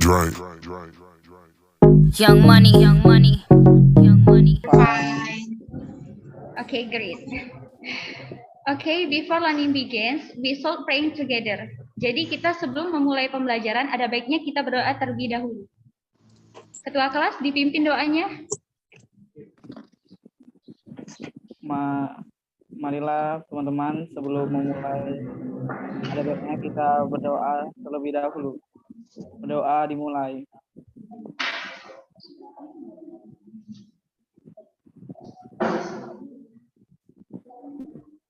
Young money, young money, young money. Fine. Okay, great. Okay, before learning begins, we should praying together. Jadi kita sebelum memulai pembelajaran, ada baiknya kita berdoa terlebih dahulu. Ketua kelas dipimpin doanya. Marilah teman-teman sebelum memulai, ada baiknya kita berdoa terlebih dahulu. Berdoa dimulai.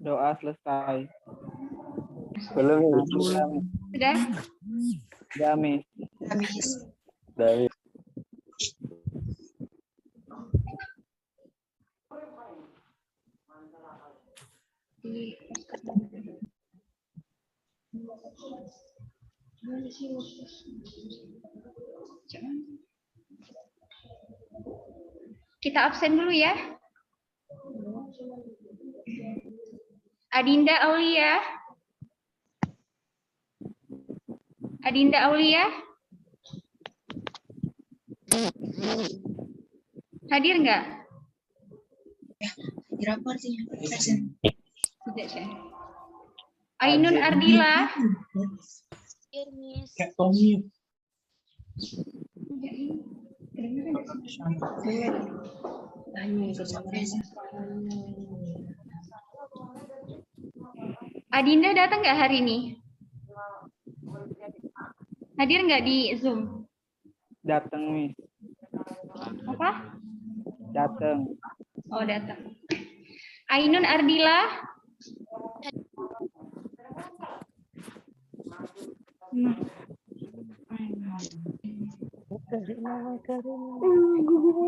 Doa selesai. Belum. Sudah? Dami. Habis. Dari. Kita absen dulu ya. Adinda Aulia. Adinda Aulia. Hadir nggak? Hadir apa artinya? Present. Tidak, Chan. Ainun Ardila. Adinda datang nggak hari ini? Hadir nggak di Zoom? Datang, Miss. Apa? Datang. Oh, datang. Ainun Ardila.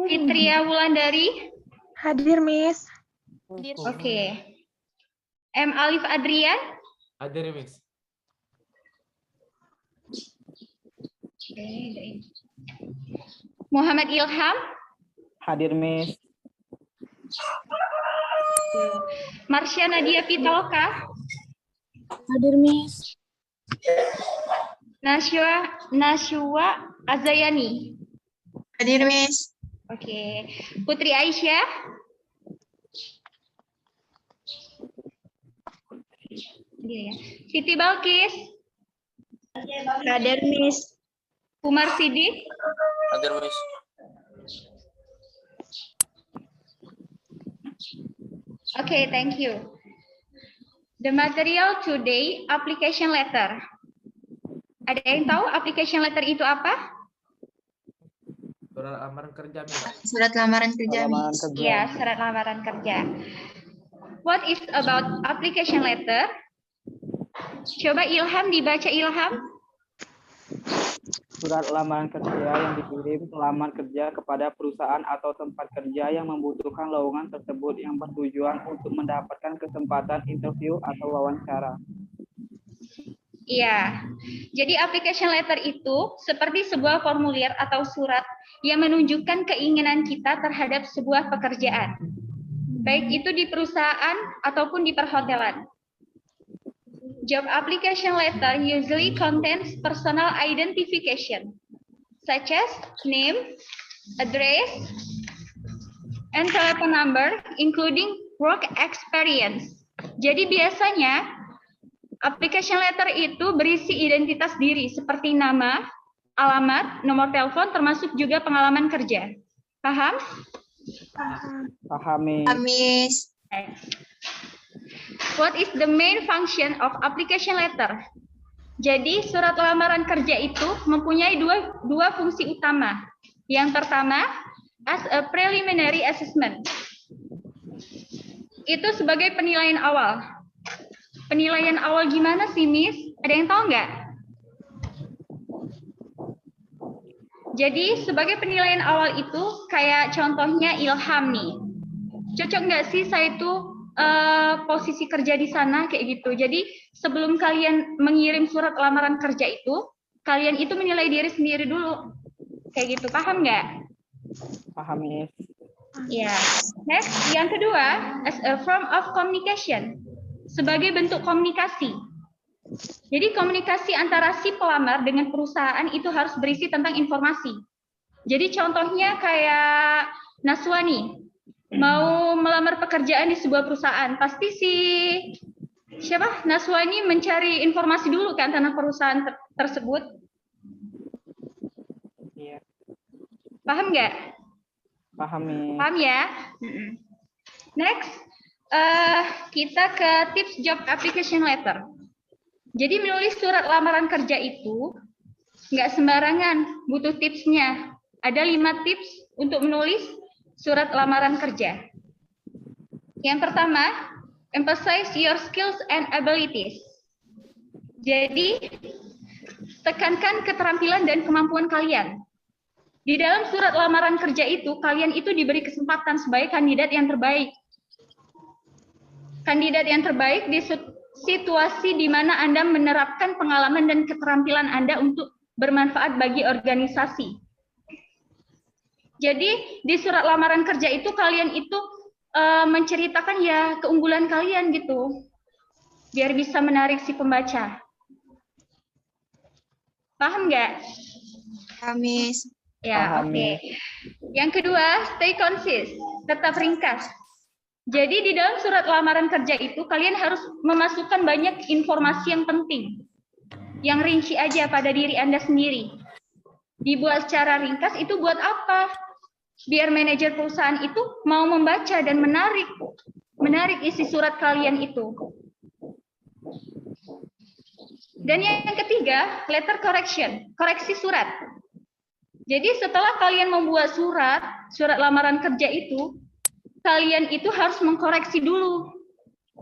Fitria Wulandari. Hadir, Miss. Oke. M. Alif Adrian. Hadir, Miss. Muhammad Ilham. Hadir, Miss. Marsha Nadia Pitaloka. Hadir, Miss. Nashwa Azayani. Hadir, Miss. Oke. Putri Aisyah. Dia ya. Siti Balkis. Hadir, Miss. Umar Sidik. Hadir, Miss. Okay, thank you. The material today, application letter. Ada yang tahu application letter itu apa? Surat lamaran kerja, Miss. Surat lamaran kerja, Lamaran Miss. kerja. Ya, surat lamaran kerja. What is about application letter? Coba Ilham, dibaca Ilham. Surat lamaran kerja yang dikirim pelamar kerja kepada perusahaan atau tempat kerja yang membutuhkan lowongan tersebut yang bertujuan untuk mendapatkan kesempatan interview atau wawancara. Iya, jadi application letter itu seperti sebuah formulir atau surat yang menunjukkan keinginan kita terhadap sebuah pekerjaan, baik itu di perusahaan ataupun di perhotelan. Job application letter usually contains personal identification, such as name, address, and telephone number, including work experience. Jadi biasanya application letter itu berisi identitas diri seperti nama, alamat, nomor telepon, termasuk juga pengalaman kerja. Paham? Paham, Miss. Miss. What is the main function of application letter? Jadi surat lamaran kerja itu mempunyai dua fungsi utama. Yang pertama, as a preliminary assessment. Itu sebagai penilaian awal. Penilaian awal gimana sih, Miss? Ada yang tahu nggak? Jadi sebagai penilaian awal itu kayak contohnya Ilham nih. Cocok nggak sih saya itu posisi kerja di sana kayak gitu. Jadi sebelum kalian mengirim surat lamaran kerja itu, kalian itu menilai diri sendiri dulu. Kayak gitu, paham nggak? Paham, Miss. Ya. Next, yang kedua, as a form of communication. Sebagai bentuk komunikasi. Jadi komunikasi antara si pelamar dengan perusahaan itu harus berisi tentang informasi. Jadi contohnya kayak Naswa nih, mau melamar pekerjaan di sebuah perusahaan, pasti Naswa ini mencari informasi dulu kan tentang perusahaan tersebut. Iya. Paham nggak? Paham nih. Paham ya? Next, kita ke tips job application letter. Jadi menulis surat lamaran kerja itu nggak sembarangan, butuh tipsnya. Ada 5 tips untuk menulis surat lamaran kerja. Yang pertama, emphasize your skills and abilities. Jadi, tekankan keterampilan dan kemampuan kalian. Di dalam surat lamaran kerja itu, kalian itu diberi kesempatan sebagai kandidat yang terbaik. Kandidat yang terbaik di situasi di mana Anda menerapkan pengalaman dan keterampilan Anda untuk bermanfaat bagi organisasi. Jadi di surat lamaran kerja itu kalian itu menceritakan ya keunggulan kalian gitu, biar bisa menarik si pembaca. Paham nggak? Paham, Miss. Ya, oke. Yang kedua, stay concise, tetap ringkas. Jadi di dalam surat lamaran kerja itu kalian harus memasukkan banyak informasi yang penting, yang rinci aja pada diri Anda sendiri. Dibuat secara ringkas itu buat apa? Biar manajer perusahaan itu mau membaca dan menarik isi surat kalian itu. Dan yang ketiga, letter correction, koreksi surat. Jadi setelah kalian membuat surat lamaran kerja itu, kalian itu harus mengkoreksi dulu,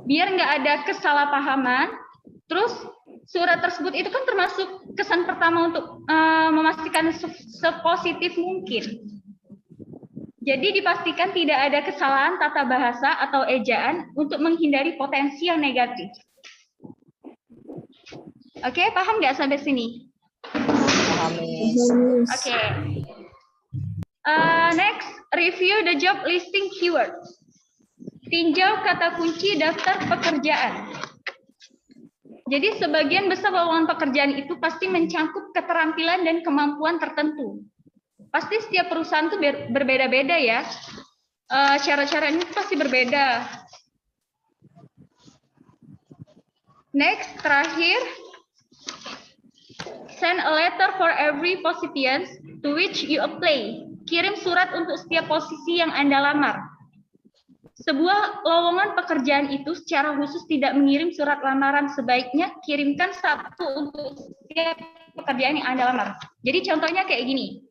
biar nggak ada kesalahpahaman. Terus surat tersebut itu kan termasuk kesan pertama untuk memastikan sepositif mungkin. Jadi dipastikan tidak ada kesalahan tata bahasa atau ejaan untuk menghindari potensi yang negatif. Oke, paham nggak sampai sini? Paham nih. Oke. Next, review the job listing keywords. Tinjau kata kunci daftar pekerjaan. Jadi sebagian besar lowongan pekerjaan itu pasti mencangkup keterampilan dan kemampuan tertentu. Pasti setiap perusahaan itu berbeda-beda ya. Cara-caranya pasti berbeda. Next, terakhir, send a letter for every position to which you apply. Kirim surat untuk setiap posisi yang Anda lamar. Sebuah lowongan pekerjaan itu secara khusus tidak mengirim surat lamaran, sebaiknya kirimkan satu untuk setiap pekerjaan yang Anda lamar. Jadi contohnya kayak gini,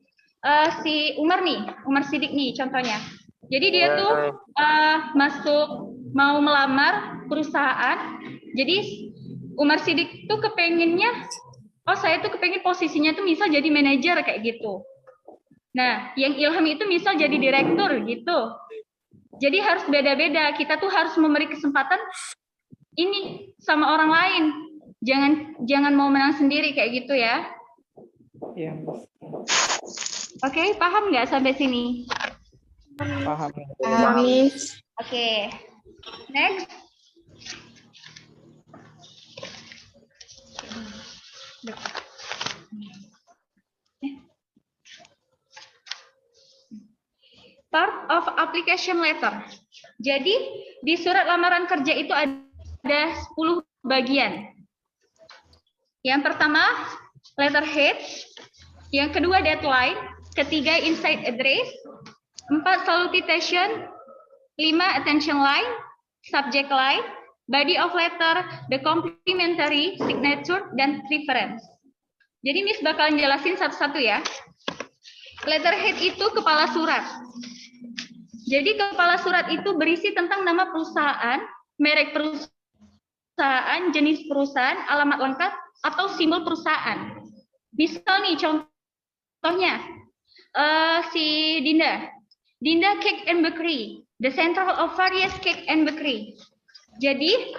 si Umar Sidik nih contohnya. Jadi dia tuh mau melamar perusahaan, jadi Umar Sidik tuh kepengennya, saya tuh kepengen posisinya tuh misal jadi manajer kayak gitu. Nah, yang Ilham itu misal jadi direktur gitu. Jadi harus beda-beda. Kita tuh harus memberi kesempatan ini sama orang lain. Jangan mau menang sendiri kayak gitu ya. Iya. Oke, paham nggak sampai sini? Paham. Paham, Miss. Oke. Next. Part of application letter. Jadi di surat lamaran kerja itu ada 10 bagian. Yang pertama letterhead, yang kedua deadline, ketiga inside address, 4 salutation, 5 attention line, subject line, body of letter, the complimentary, signature, dan reference. Jadi Miss bakalan jelasin satu-satu ya. Letterhead itu kepala surat. Jadi kepala surat itu berisi tentang nama perusahaan, merek perusahaan, jenis perusahaan, alamat lengkap, atau simbol perusahaan. Misal nih contohnya, si Dinda Cake and Bakery, the central of various cake and bakery. Jadi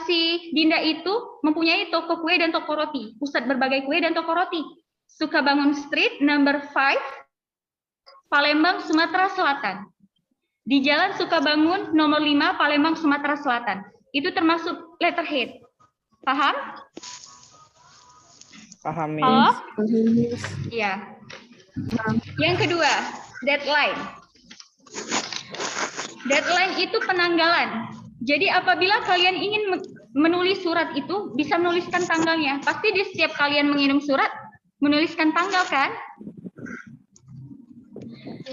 si Dinda itu mempunyai toko kue dan toko roti, pusat berbagai kue dan toko roti. Sukabangun Street, number 5, Palembang, Sumatera Selatan. Di Jalan Sukabangun, nomor 5, Palembang, Sumatera Selatan. Itu termasuk letterhead. Paham? Paham, Miss. Halo? Iya. Yang kedua, deadline. Deadline itu penanggalan. Jadi apabila kalian ingin menulis surat itu, bisa menuliskan tanggalnya. Pasti di setiap kalian mengirim surat, menuliskan tanggal kan?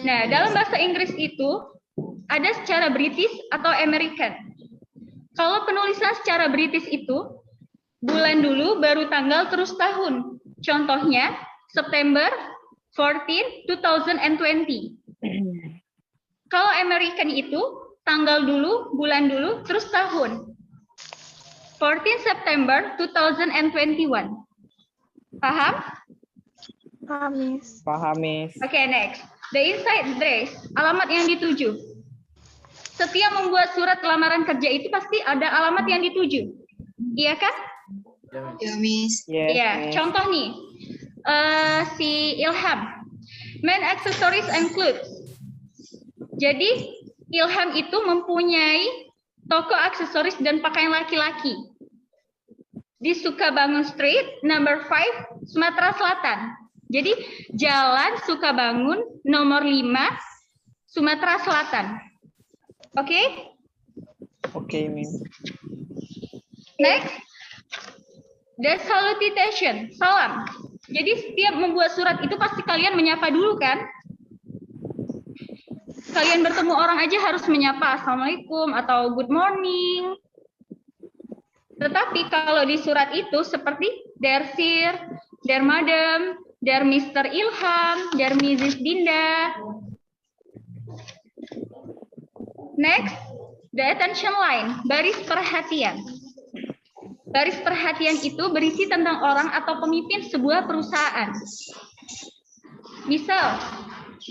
Nah, dalam bahasa Inggris itu, ada secara British atau American. Kalau penulisan secara British itu, bulan dulu, baru tanggal, terus tahun. Contohnya, September 14, 2020. Kalau American itu, tanggal dulu, bulan dulu, terus tahun. 14 September 2021. Paham? Paham, Miss. Paham, Miss. Oke, next. The inside address, alamat yang dituju. Setiap membuat surat lamaran kerja itu pasti ada alamat yang dituju. Iya kan? Ya, Miss. Yes, Iya, Miss. contoh nih. Si Ilham. Men accessories and clothes. Jadi, Ilham itu mempunyai toko aksesoris dan pakaian laki-laki. Di Sukabangun Street, number 5, Sumatera Selatan. Jadi, Jalan Sukabangun, nomor 5, Sumatera Selatan. Oke? Oke, Miss. Next. The salutation, salam. Jadi setiap membuat surat itu pasti kalian menyapa dulu kan? Kalian bertemu orang aja harus menyapa Assalamualaikum atau good morning. Tetapi kalau di surat itu seperti Dear Sir, Dear Madam, Dear Mr. Ilham, Dear Mrs. Dinda. Next, the attention line, baris perhatian. Baris perhatian itu berisi tentang orang atau pemimpin sebuah perusahaan. Misal,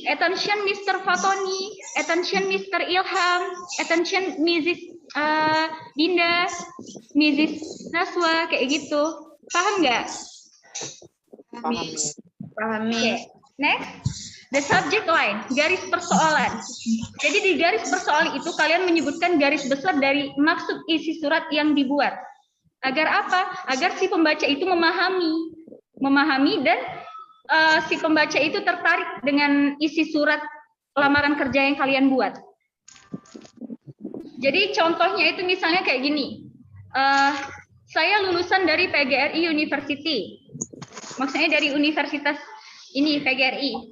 attention Mr. Fatoni, attention Mr. Ilham, attention Mrs. Dinda, Mrs. Naswa, kayak gitu. Paham nggak? Paham, Miss. Paham, Oke. Miss. Next, the subject line, garis persoalan. Jadi di garis persoalan itu kalian menyebutkan garis besar dari maksud isi surat yang dibuat. Agar apa? Agar si pembaca itu memahami dan si pembaca itu tertarik dengan isi surat lamaran kerja yang kalian buat. Jadi contohnya itu misalnya kayak gini. Saya lulusan dari PGRI University. Maksudnya dari universitas ini PGRI.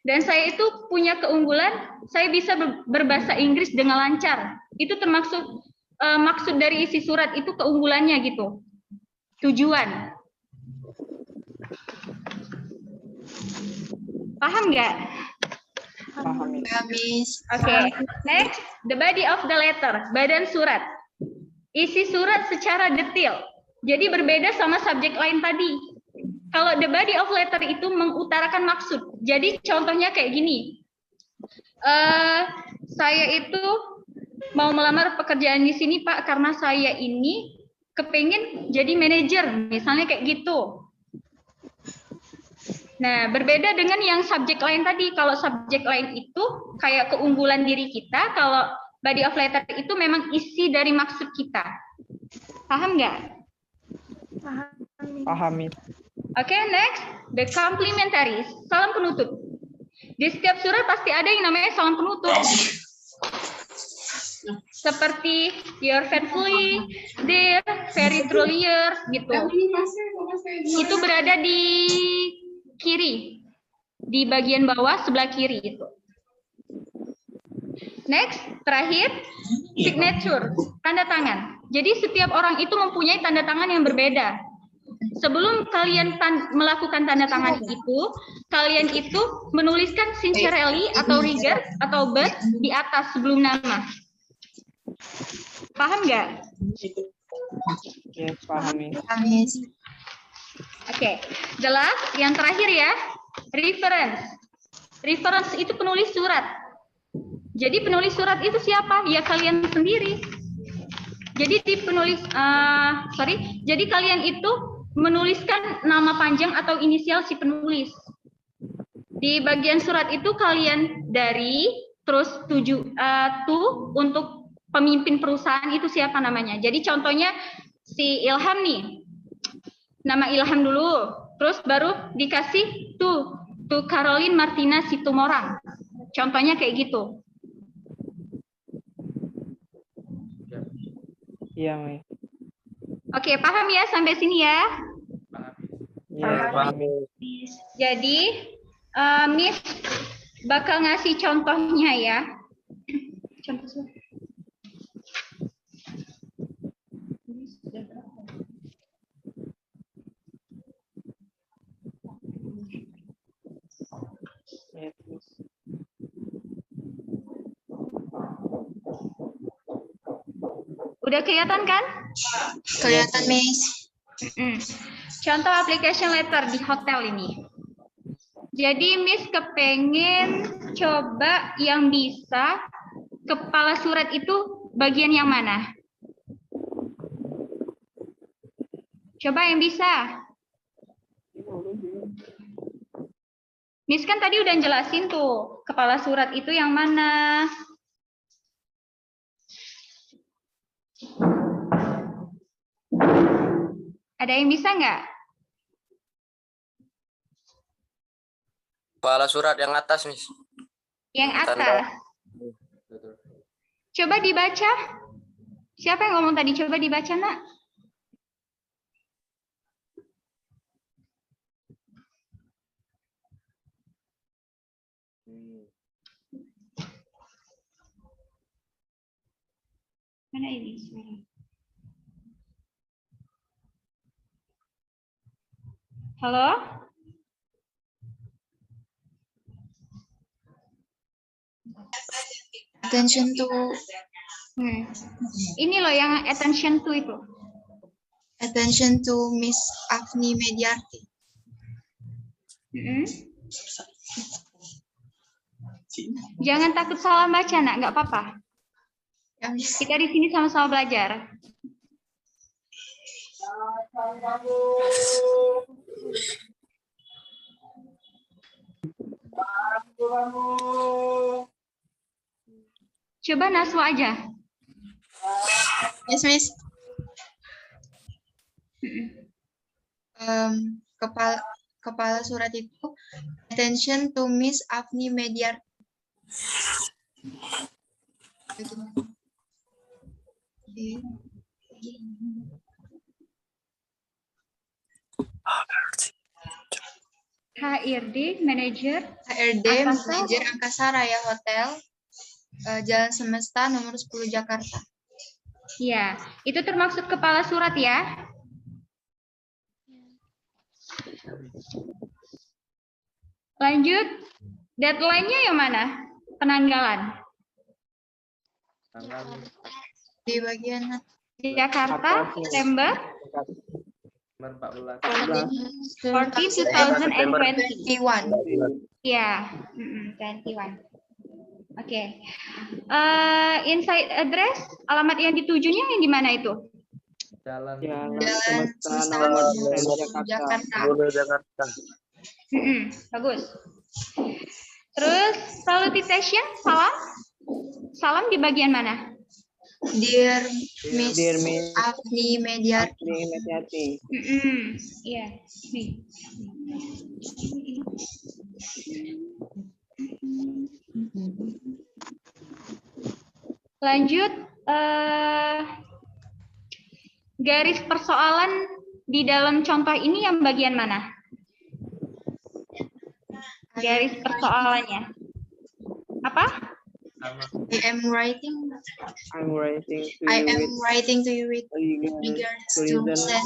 Dan saya itu punya keunggulan, saya bisa berbahasa Inggris dengan lancar. Itu termasuk maksud dari isi surat itu keunggulannya gitu. Tujuan. Paham nggak? Paham, Miss. Paham, Miss. Oke. Next, the body of the letter, badan surat. Isi surat secara detail. Jadi berbeda sama subjek lain tadi. Kalau the body of letter itu mengutarakan maksud. Jadi contohnya kayak gini. Saya itu mau melamar pekerjaan di sini, Pak, karena saya ini kepengen jadi manajer, misalnya kayak gitu. Nah, berbeda dengan yang subjek lain tadi. Kalau subjek lain itu kayak keunggulan diri kita, kalau body of letter itu memang isi dari maksud kita. Paham nggak? Paham, Miss. Paham, Miss. Oke, next, the complementaries, salam penutup. Di setiap surat pasti ada yang namanya salam penutup. Seperti your faithfully, dear, very truly yours, gitu. Itu berada di kiri, di bagian bawah sebelah kiri itu. Next, terakhir, signature, tanda tangan. Jadi setiap orang itu mempunyai tanda tangan yang berbeda. Sebelum kalian melakukan tanda tangan itu, kalian itu menuliskan sincerely atau regard atau but di atas sebelum nama. Paham nggak? Yes, paham, Miss. Paham, Miss. Oke, jelas. Yang terakhir ya, reference. Reference itu penulis surat. Jadi penulis surat itu siapa? Ya kalian sendiri. Jadi jadi kalian itu menuliskan nama panjang atau inisial si penulis. Di bagian surat itu kalian dari terus untuk pemimpin perusahaan itu siapa namanya. Jadi contohnya si Ilham nih. Nama Ilham dulu. Terus baru dikasih to Caroline Martina Situmorang. Contohnya kayak gitu. Iya, Miss. Oke, paham ya sampai sini ya? Iya, Paham, Miss. Jadi, Miss bakal ngasih contohnya ya. Contoh. Yes, Miss. Udah kelihatan kan? Kelihatan, Miss. Contoh application letter di hotel ini. Jadi Miss kepengen coba yang bisa kepala surat itu bagian yang mana? Coba yang bisa. Miss kan tadi udah jelasin tuh, kepala surat itu yang mana? Ada yang bisa nggak? Kepala surat yang atas, Miss. Yang Tanda. atas. Coba dibaca. Siapa yang ngomong tadi? Coba dibaca, Nak. Mana ini suara? Halo? Attention to Ini loh yang attention to itu. Miss Afni Mediarti. Jangan takut salah baca, Nak. Nggak apa-apa. Ya, Miss. Kita di sini sama-sama belajar. Coba Naswa aja. Yes, Miss. Kepala surat itu attention to Miss Afni Mediarti. HRD Manager HRD Angkasa. Manajer Angkasa Raya Hotel, Jalan Semesta nomor 10 Jakarta. Ya, itu termasuk kepala surat ya. Lanjut, deadline-nya yang mana? Penanggalan. Di bagian Jakarta, September 14. 14, 2020. 21. Ya, 21. Oke. Inside address, alamat yang ditujunya yang di mana itu? Jalan. Jalan Semesta nomor 10 Jakarta. Jakarta. Bagus. Terus salutation, salam. Salam di bagian mana? Dear Miss Dear Miss Afni Mediarti. Afni Mediarti. Iya, nih. Lanjut, garis persoalan di dalam contoh ini yang bagian mana? Garis persoalannya. Apa? I am writing to you with regards to send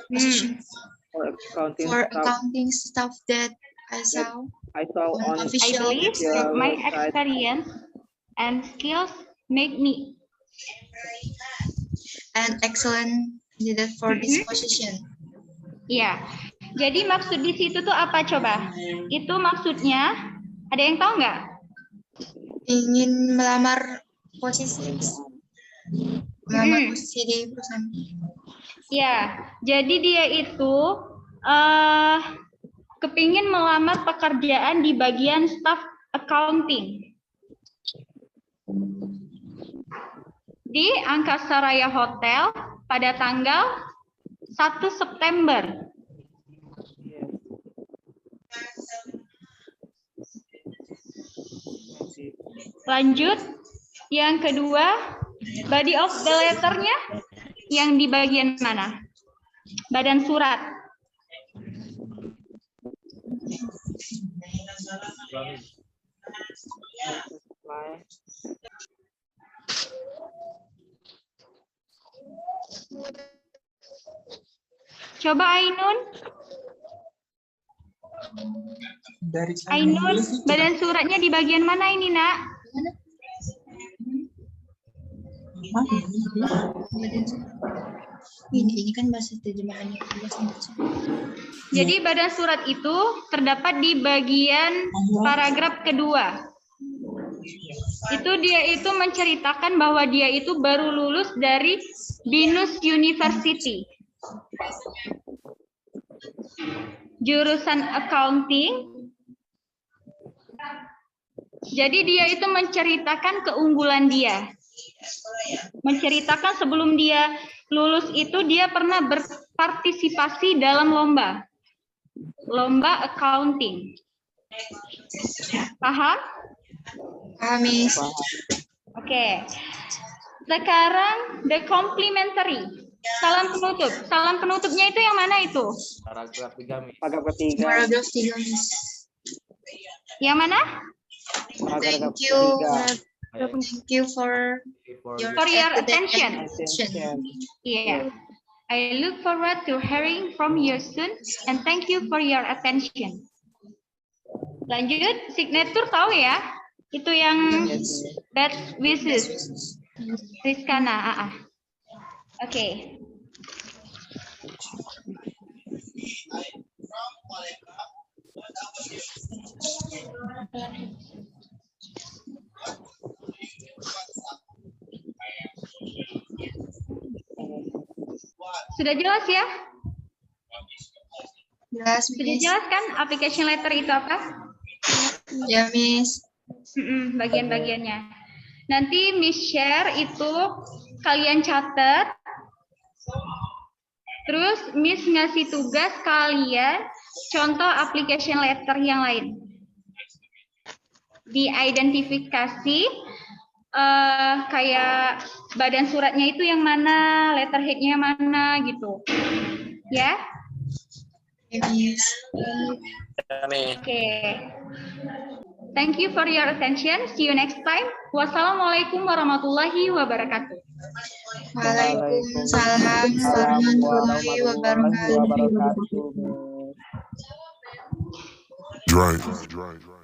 position for accounting stuff that I saw I saw on I official believe that my website. experience and skills make me. an excellent candidate for this position. Iya. Jadi maksud di situ tuh apa coba? Itu maksudnya, ada yang tahu nggak? Ingin melamar posisi di perusahaan. Ya, jadi dia itu kepingin melamar pekerjaan di bagian staff accounting di Angkasa Raya Hotel pada tanggal 1 September. Lanjut. Yang kedua, body of the letter-nya yang di bagian mana? Badan surat. Coba Ainun. Ainun, badan suratnya di bagian mana ini, Nak? Ini kan bahasa terjemahannya. Jadi badan surat itu terdapat di bagian paragraf kedua. Dia itu menceritakan bahwa dia itu baru lulus dari Binus University. Jurusan accounting. Jadi dia itu menceritakan keunggulan dia. Menceritakan sebelum dia lulus itu dia pernah berpartisipasi dalam lomba accounting. Paham? Paham, Miss. Oke. Sekarang the complementary. Salam penutup. Salam penutupnya itu yang mana itu? Paragraf 3, Miss. Paragraf ketiga. Paragraf 3, Miss. Yang mana? Paragraf Thank you. ketiga. Thank you for For your attention. Attention. Yeah. I look forward to hearing from you soon and thank you for your attention. Lanjut, signature tahu ya? Itu yang best wishes. Rizkana. Oke. Sudah jelas ya? Jelas, Sudah Miss. jelas kan application letter itu apa? Ya, Miss. Bagian-bagiannya. Nanti Miss share itu kalian catat. Terus Miss ngasih tugas kalian contoh application letter yang lain. Diidentifikasi kayak badan suratnya itu yang mana, letterhead-nya yang mana gitu. Ya? Ya, Miss. Oke. Thank you for your attention. See you next time. Wassalamualaikum warahmatullahi wabarakatuh. Waalaikumsalam warahmatullahi wabarakatuh. wabarakatuh. Drive.